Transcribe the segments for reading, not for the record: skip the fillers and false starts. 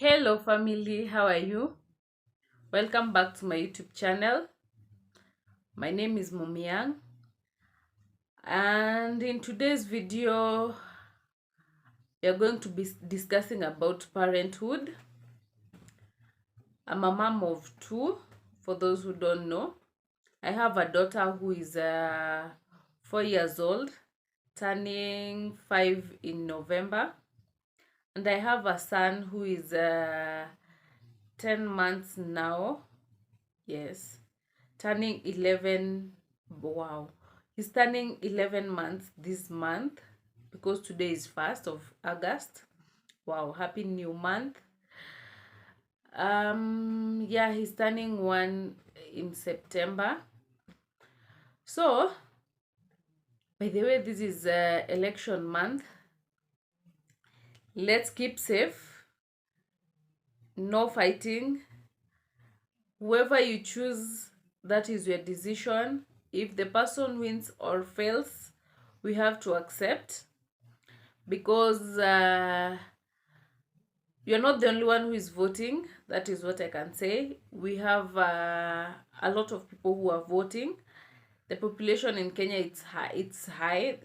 Hello family, how are you? Welcome back to my YouTube channel. My name is Mumiang, and in today's video we are going to be discussing about parenthood. I'm a mom of two, for those who don't know. I have a daughter who is 4 years old, turning 5 in November, and I have a son who is 10 months now. Yes, turning 11. Wow, he's turning 11 months this month because today is 1st of August. Wow, happy new month. Yeah, he's turning 1 in September. So by the way, this is election month. Let's keep safe, no fighting. Whoever you choose, that is your decision. If the person wins or fails, we have to accept, because you're not the only one who is voting. That is what I can say. We have a lot of people who are voting. The population in Kenya, it's high.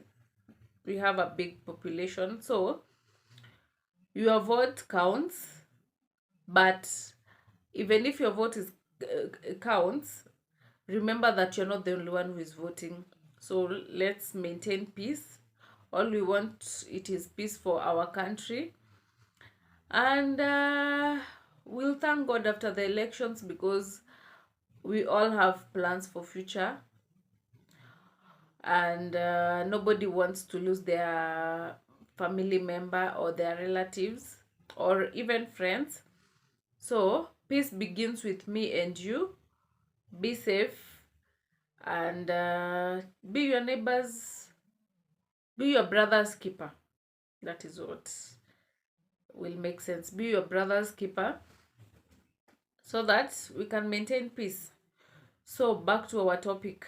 We have a big population, so your vote counts. But even if your vote is counts, remember that you're not the only one who is voting. So let's maintain peace. All we want, it is peace for our country, and we'll thank God after the elections, because we all have plans for future, and nobody wants to lose their family member or their relatives or even friends. So peace begins with me and you. Be safe, and be your neighbors, be your brother's keeper. That is what will make sense. Be your brother's keeper, so that we can maintain peace. So back to our topic.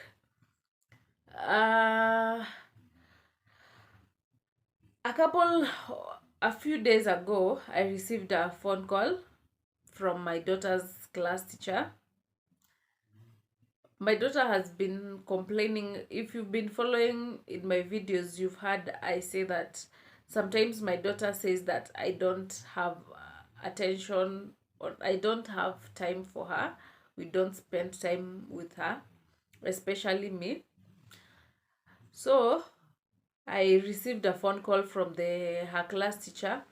A few days ago, I received a phone call from my daughter's class teacher. My daughter has been complaining. If you've been following in my videos, you've heard I say that sometimes my daughter says that I don't have attention, or I don't have time for her. We don't spend time with her, especially me. So I received a phone call from her class teacher,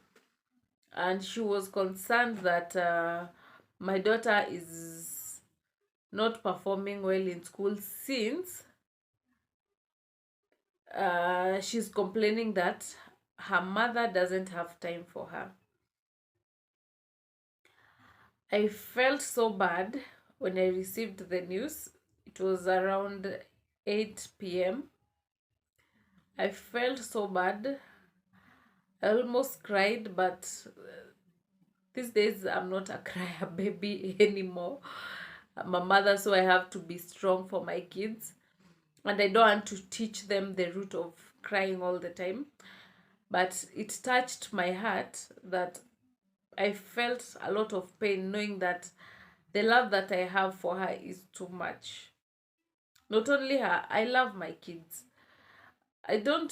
and she was concerned that my daughter is not performing well in school, since she's complaining that her mother doesn't have time for her. I felt so bad when I received the news. It was around 8 p.m. I felt so bad. I almost cried, but these days I'm not a crier baby anymore. I'm a mother, so I have to be strong for my kids, and I don't want to teach them the root of crying all the time. But it touched my heart that I felt a lot of pain knowing that the love that I have for her is too much. Not only her, I love my kids. I don't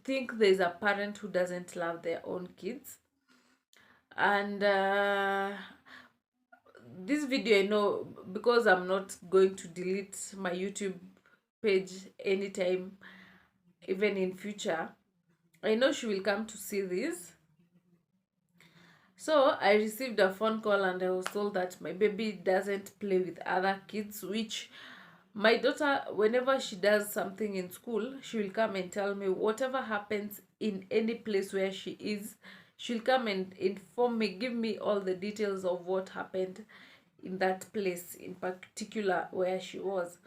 think there's a parent who doesn't love their own kids. And this video, I know, because I'm not going to delete my YouTube page anytime, even in future, I know she will come to see this. So I received a phone call, and I was told that my baby doesn't play with other kids, which my daughter, whenever she does something in school, she will come and tell me. Whatever happens in any place where she is, she'll come and inform me, give me all the details of what happened in that place in particular where she was.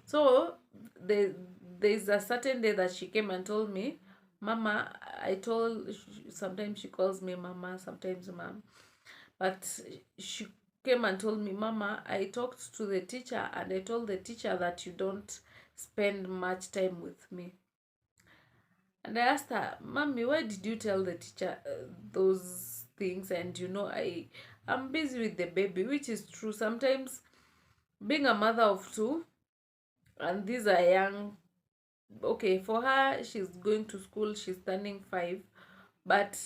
So there's a certain day that she came and told me, Mama, sometimes she calls me Mama, sometimes Mom, but she came and told me, Mama, I talked to the teacher, and I told the teacher that you don't spend much time with me. And I asked her, Mommy, why did you tell the teacher those things, and I'm busy with the baby, which is true. Sometimes being a mother of two, and these are young, okay, for her, she's going to school, she's turning 5, but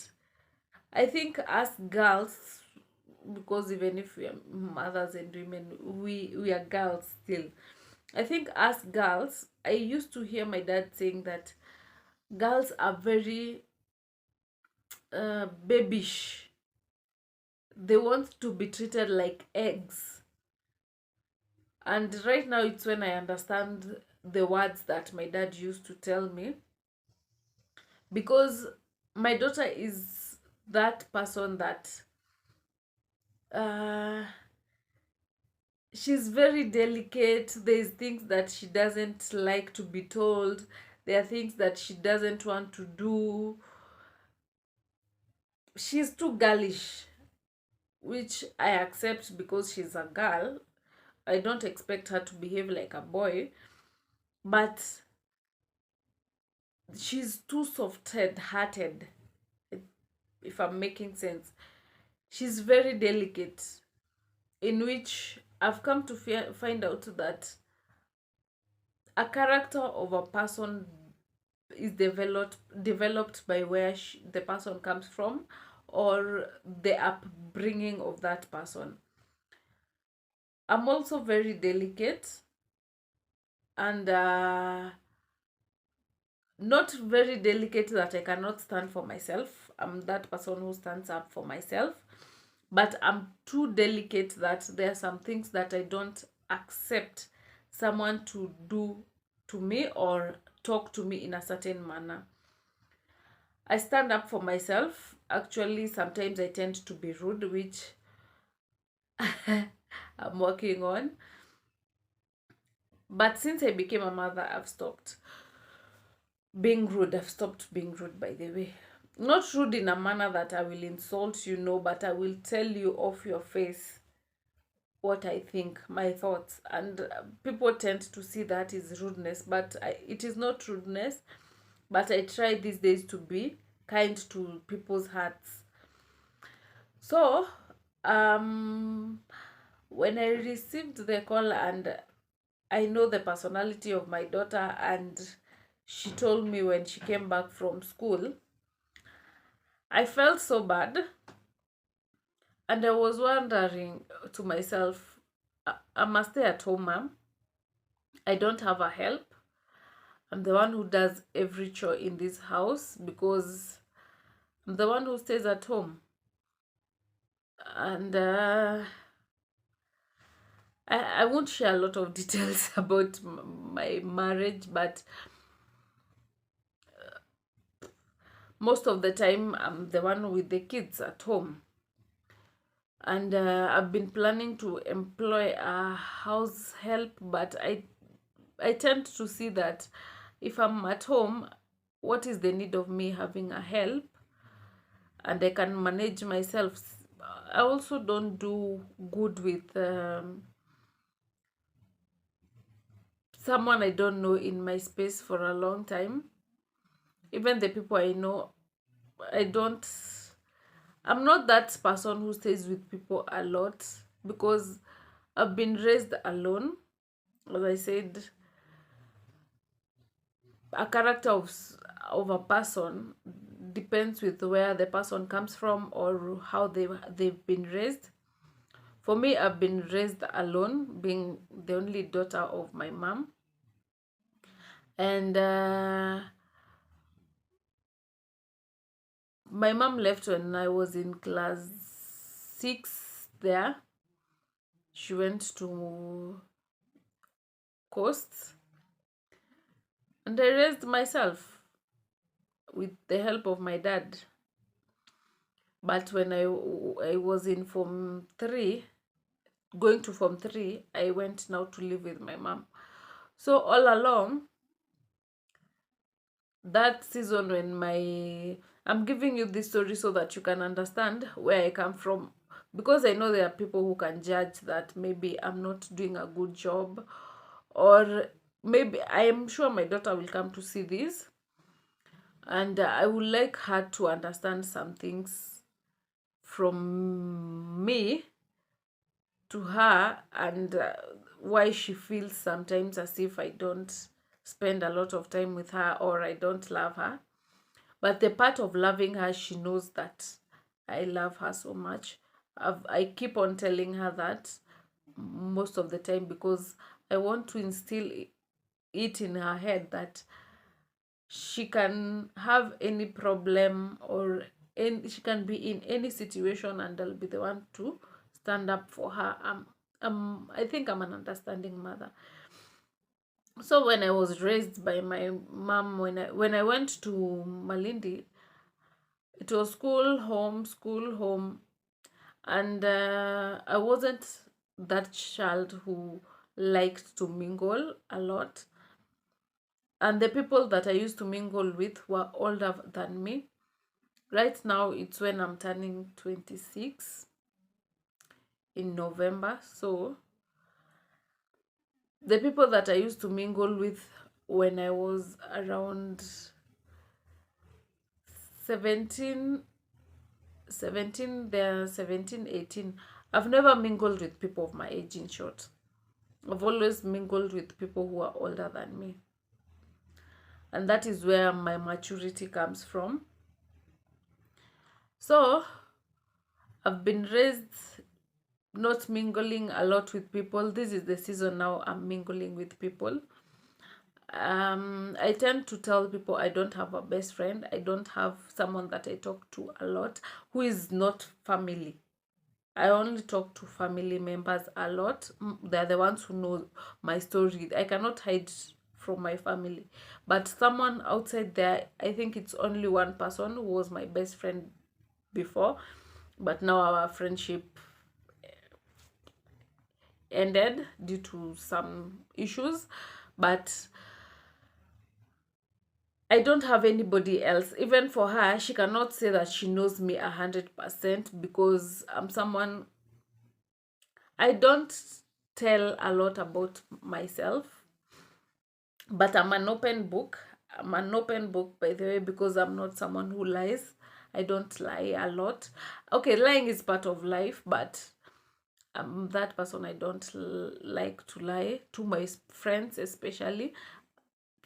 I think us girls, because even if we are mothers and women, we are girls still. I think us girls, I used to hear my dad saying that girls are very babyish. They want to be treated like eggs. And right now it's when I understand the words that my dad used to tell me, because my daughter is that person that uh, she's very delicate. There's things that she doesn't like to be told. There are things that she doesn't want to do. She's too girlish, which I accept because she's a girl. I don't expect her to behave like a boy, but she's too soft-hearted, if I'm making sense. She's very delicate, in which I've come to find out that a character of a person is developed by where the person comes from, or the upbringing of that person. I'm also very delicate, and not very delicate that I cannot stand for myself. I'm that person who stands up for myself, but I'm too delicate that there are some things that I don't accept someone to do to me or talk to me in a certain manner. I stand up for myself. Actually, sometimes I tend to be rude, which I'm working on. But since I became a mother, I've stopped being rude. I've stopped being rude, by the way. Not rude in a manner that I will insult you, no, but I will tell you off your face what I think, my thoughts. And people tend to see that is rudeness, but it is not rudeness. But I try these days to be kind to people's hearts. So, when I received the call and I know the personality of my daughter, and she told me when she came back from school, I felt so bad. And I was wondering to myself, I'm a stay-at-home mom. I don't have a help. I'm the one who does every chore in this house because I'm the one who stays at home. And I won't share a lot of details about my marriage, but most of the time I'm the one with the kids at home. And I've been planning to employ a house help, but I tend to see that if I'm at home, what is the need of me having a help? And I can manage myself. I also don't do good with someone I don't know in my space for a long time. Even the people I know, I'm not that person who stays with people a lot because I've been raised alone. As I said, a character of a person depends with where the person comes from or how they've been raised. For me, I've been raised alone, being the only daughter of my mom. And my mom left when I was in class 6 there. She went to Coast. And I raised myself with the help of my dad. But when I was in Form 3, going to Form 3, I went now to live with my mom. So all along, that season when I'm giving you this story so that you can understand where I come from, because I know there are people who can judge that maybe I'm not doing a good job, or maybe I am sure my daughter will come to see this, and I would like her to understand some things from me to her, and why she feels sometimes as if I don't spend a lot of time with her or I don't love her. But the part of loving her, she knows that I love her so much. I keep on telling her that most of the time, because I want to instill it in her head that she can have any problem, or she can be in any situation, and I'll be the one to stand up for her. I think I'm an understanding mother. So when I was raised by my mom, when I went to Malindi, it was school home, and I wasn't that child who liked to mingle a lot, and the people that I used to mingle with were older than me. Right now, it's when I'm turning 26 in November. So the people that I used to mingle with when I was around 17, they're 17, 18. I've never mingled with people of my age, in short. I've always mingled with people who are older than me. And that is where my maturity comes from. So I've been raised not mingling a lot with people. This is the season now I'm mingling with people. I tend to tell people I don't have a best friend. I don't have someone that I talk to a lot who is not family. I only talk to family members a lot. They're the ones who know my story. I cannot hide from my family. But someone outside there, I think it's only one person who was my best friend before. But now our friendship ended due to some issues. But I don't have anybody else. Even for her, she cannot say that she knows me 100%, because I'm someone, I don't tell a lot about myself, but I'm an open book. I'm an open book, by the way, because I'm not someone who lies. I don't lie a lot. Okay, lying is part of life, but I'm that person. I don't like to lie to my friends, especially.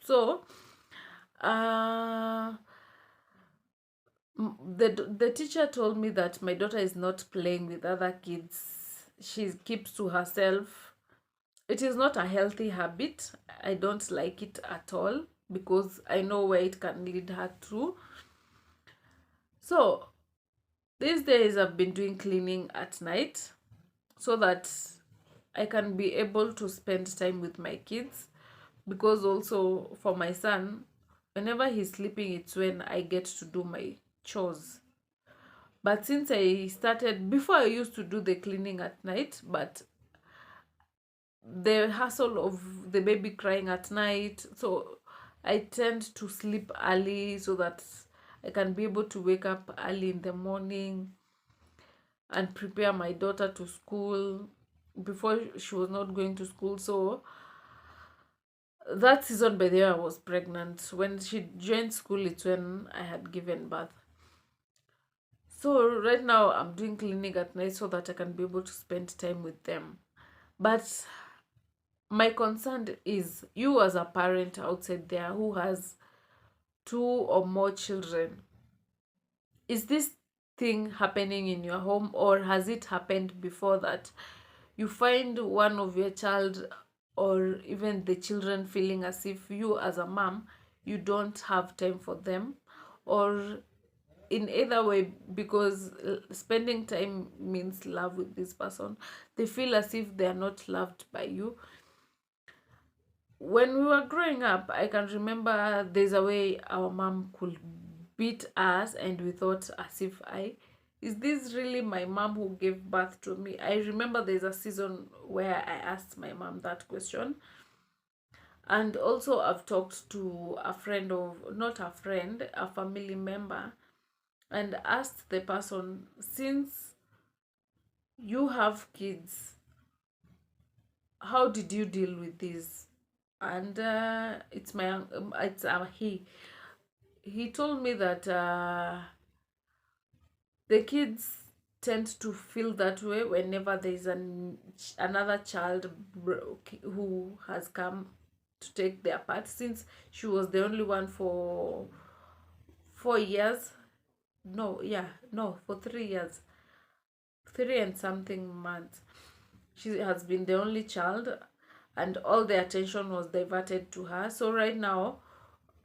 So, the teacher told me that my daughter is not playing with other kids. She keeps to herself. It is not a healthy habit. I don't like it at all, because I know where it can lead her to. So these days I've been doing cleaning at night so that I can be able to spend time with my kids, because also for my son, whenever he's sleeping, it's when I get to do my chores. But since I started, before I used to do the cleaning at night, but the hassle of the baby crying at night, so I tend to sleep early so that I can be able to wake up early in the morning and prepare my daughter to school. Before, she was not going to school. So that season, by the way, I was pregnant. When she joined school, it's when I had given birth. So right now I'm doing cleaning at night so that I can be able to spend time with them. But my concern is, you as a parent outside there who has 2 or more children, is this thing happening in your home, or has it happened before, that you find one of your child or even the children feeling as if you as a mom, you don't have time for them, or in either way, because spending time means love with this person, they feel as if they are not loved by you? When we were growing up, I can remember there's a way our mom could beat us, and we thought as if, is this really my mom who gave birth to me? I remember there's a season where I asked my mom that question. And also I've talked to a friend of, not a friend, a family member, and asked the person, since you have kids, how did you deal with this? And he told me that the kids, tend to feel that way whenever there's another child who has come to take their part, since she was the only one for 4 years. No, yeah, no, for 3 years, 3 and something months. She has been the only child, and all the attention was diverted to her. So right now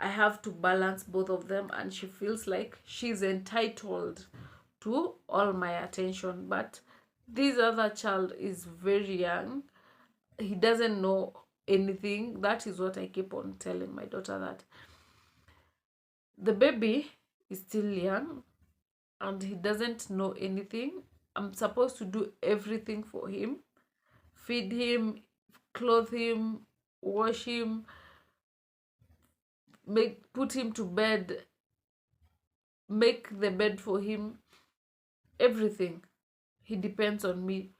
I have to balance both of them, and she feels like she's entitled to all my attention. But this other child is very young, he doesn't know anything. That is what I keep on telling my daughter, that the baby is still young and he doesn't know anything. I'm supposed to do everything for him: feed him, clothe him, wash him, put him to bed, make the bed for him, everything. He depends on me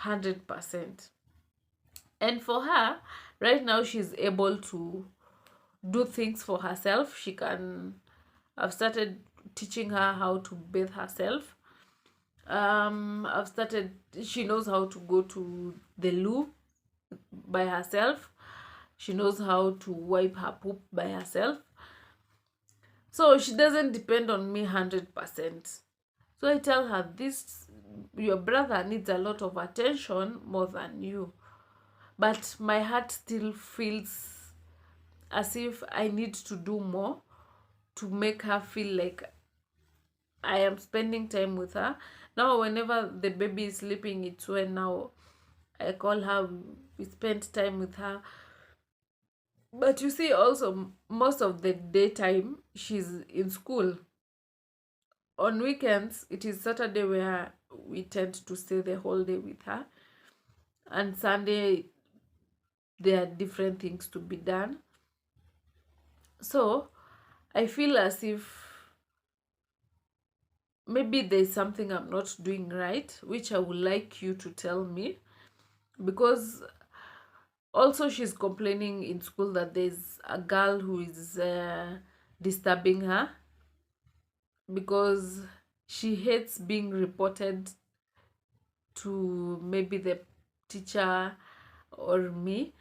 100%. And for her, right now, she's able to do things for herself. I've started teaching her how to bathe herself. She knows how to go to the loo by herself. She knows how to wipe her poop by herself. So she doesn't depend on me 100%. So I tell her, your brother needs a lot of attention more than you. But my heart still feels as if I need to do more to make her feel like I am spending time with her. Now, whenever the baby is sleeping, it's when now I call her, we spend time with her. But you see, also, most of the daytime, she's in school. On weekends, it is Saturday where we tend to stay the whole day with her. And Sunday, there are different things to be done. So, I feel as if maybe there's something I'm not doing right, which I would like you to tell me. Because also she's complaining in school that there's a girl who is disturbing her, because she hates being reported to maybe the teacher or me.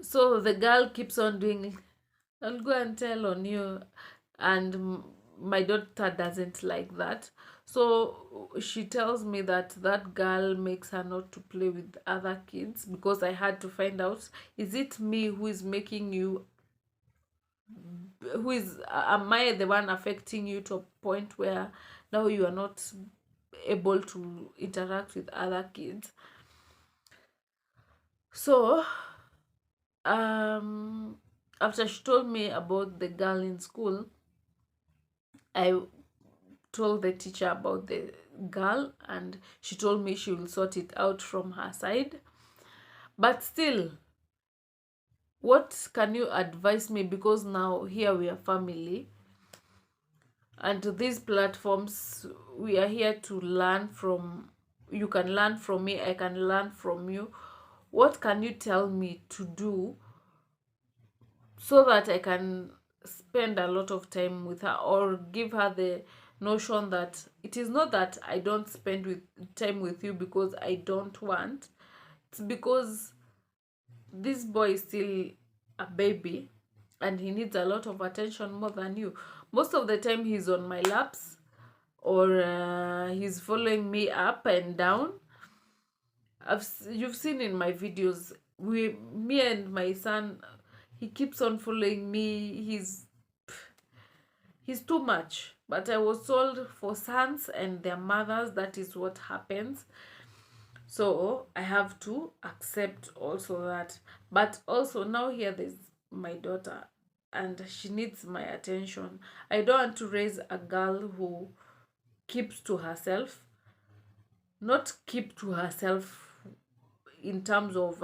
So the girl keeps on doing, I'll go and tell on you. And my daughter doesn't like that. So she tells me that that girl makes her not to play with other kids, because I had to find out, is it me who is making you, am I the one affecting you to a point where now you are not able to interact with other kids? So after she told me about the girl in school, I told the teacher about the girl, and she told me she will sort it out from her side. But still, what can you advise me? Because now here we are family, and these platforms, we are here to learn from. You can learn from me, I can learn from you. What can you tell me to do so that I can spend a lot of time with her, or give her the notion that it is not that I don't spend time with you because I don't want. It's because this boy is still a baby and he needs a lot of attention more than you. Most of the time he's on my laps, or he's following me up and down. You've seen in my videos, me and my son, he keeps on following me. He's too much. But I was told for sons and their mothers, that is what happens. So I have to accept also that. But also now here there's my daughter, and she needs my attention. I don't want to raise a girl who keeps to herself. Not keep to herself in terms of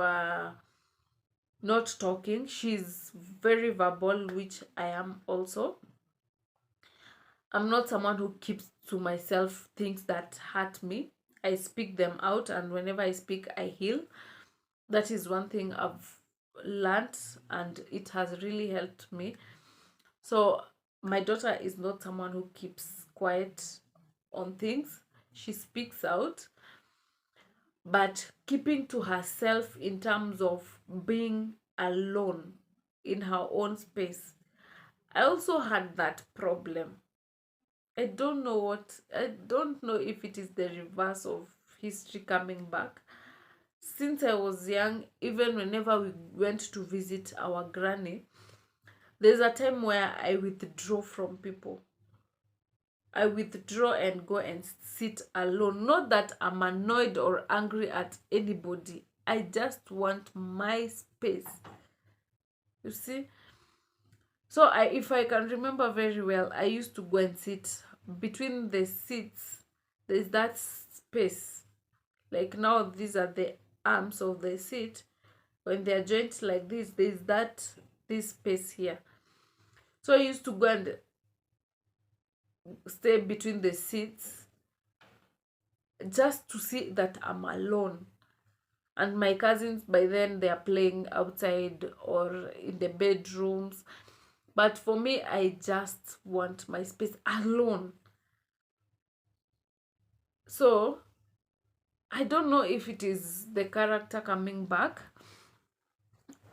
not talking. She's very verbal, which I am also. I'm not someone who keeps to myself things that hurt me. I speak them out, and whenever I speak, I heal. That is one thing I've learned, and it has really helped me. So my daughter is not someone who keeps quiet on things. She speaks out, but keeping to herself in terms of being alone in her own space. I also had that problem. I don't know if it is the reverse of history coming back. Since I was young, even whenever we went to visit our granny, there's a time where I withdraw from people. I withdraw and go and sit alone. Not that I'm annoyed or angry at anybody. I just want my space. You see? So if I can remember very well, I used to go and sit between the seats. There's that space. Like now, these are the arms of the seat. When they are joined like this, there's this space here. So I used to go and stay between the seats just to see that I'm alone. And my cousins, by then, they are playing outside or in the bedrooms. But for me, I just want my space alone. So I don't know if it is the character coming back,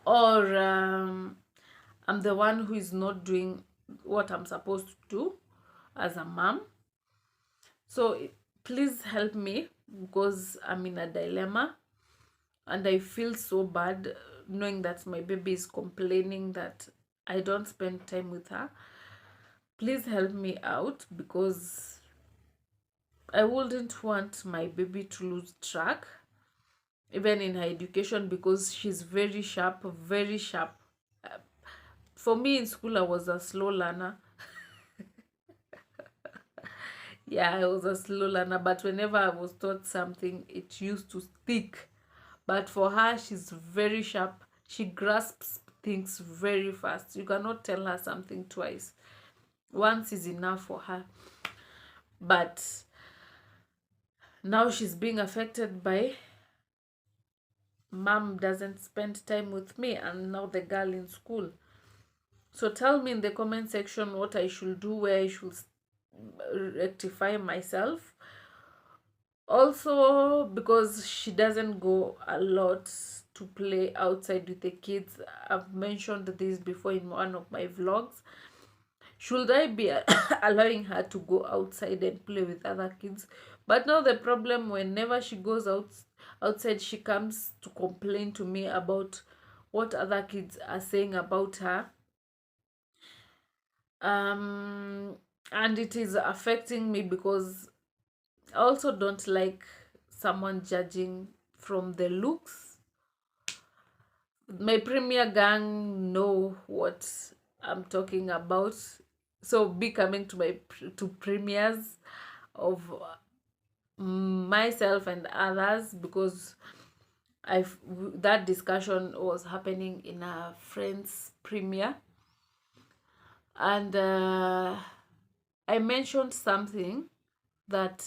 or I'm the one who is not doing what I'm supposed to do as a mom. So please help me, because I'm in a dilemma and I feel so bad knowing that my baby is complaining that I don't spend time with her. Please help me out, because I wouldn't want my baby to lose track, even in her education, because she's very sharp, very sharp. For me in school, I was a slow learner. Yeah, I was a slow learner, but whenever I was taught something, it used to stick. But for her, she's very sharp. She grasps things very fast. You cannot tell her something twice. Once is enough for her. But now she's being affected by mom doesn't spend time with me, and now the girl in school. So tell me in the comment section what I should do, where I should rectify myself. Also, because she doesn't go a lot to play outside with the kids, I've mentioned this before in one of my vlogs. Should I be allowing her to go outside and play with other kids? But now the problem, whenever she goes outside, she comes to complain to me about what other kids are saying about her. And it is affecting me, because I also don't like someone judging from the looks. My premier gang know what I'm talking about, so be coming to my premieres of myself and others, because that discussion was happening in a friend's premiere, and I mentioned something that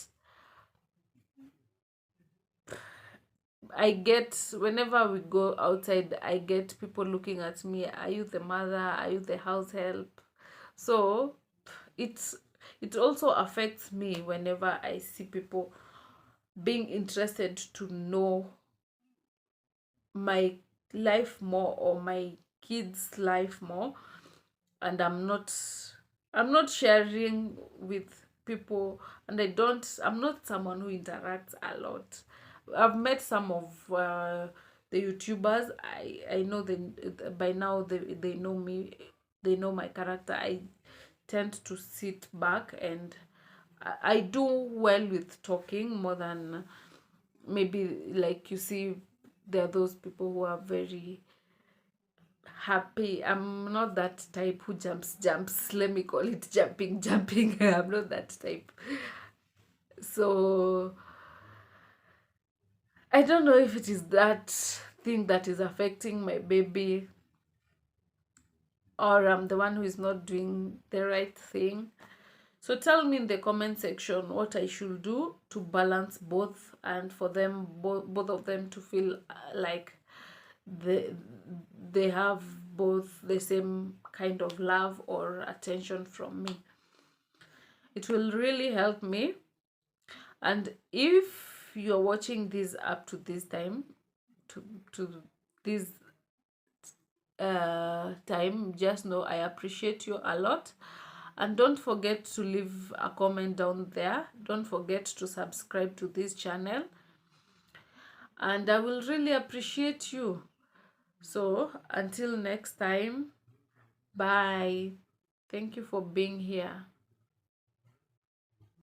I get whenever we go outside. I get people looking at me. Are you the mother? Are you the house help? So it also affects me whenever I see people being interested to know my life more, or my kids' life more, and I'm not sharing with people, and I'm not someone who interacts a lot. I've met some of the YouTubers. I know by now they know me, they know my character. I tend to sit back, and I do well with talking more than maybe, like, you see, there are those people who are very happy. I'm not that type who jumps. Let me call it jumping. I'm not that type. So I don't know if it is that thing that is affecting my baby, or I'm the one who is not doing the right thing. So tell me in the comment section what I should do to balance both, and for them, both of them, to feel like they have both the same kind of love or attention from me. It will really help me And if you're watching this up to this time, to this time, just know I appreciate you a lot. And don't forget to leave a comment down there. Don't forget to subscribe to this channel, and I will really appreciate you. So until next time, bye. Thank you for being here.